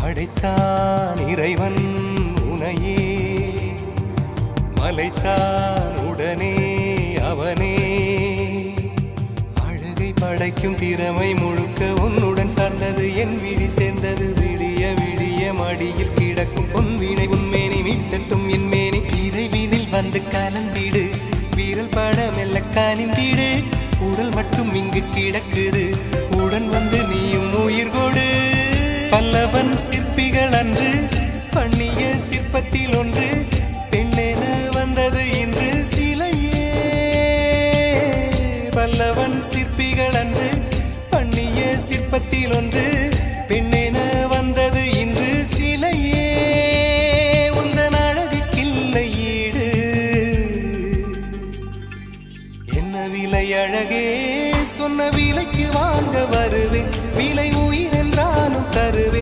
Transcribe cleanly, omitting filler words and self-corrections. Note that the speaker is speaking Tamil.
படைத்தான் இறைவன் உனையே, மலைத்தான் உடனே அவனே. அழகை படைக்கும் திறமை முழுக்க உன்னுடன் சார்ந்தது, என் விழி சேர்ந்தது. விடிய விடிய மடியில் கிடக்கும் பொன்வினை உன்மேனி மீட்டட்டும் என் மேனி. இறைவினில் வந்து கலந்திடு, வீரல் பட மெல்ல காணிந்திடு. உடல் மட்டும் இங்கு கிடக்குது, உடன் வந்து நீயும் உயிர் கொடு. பல்லவன் சிற்பிகள் அன்று பண்ணிய சிற்பத்தில் ஒன்று, பெண்ணென வந்தது இன்று சிலையே. பல்லவன் சிற்பிகள் அன்று பண்ணிய சிற்பத்தில் ஒன்று, பெண்ணென வந்தது இன்று சிலையே. உந்தன் அழகுக்கில்லை ஈடு, என்ன விலை அழகே, சொன்ன விலைக்கு வாங்க வருவேன். விலை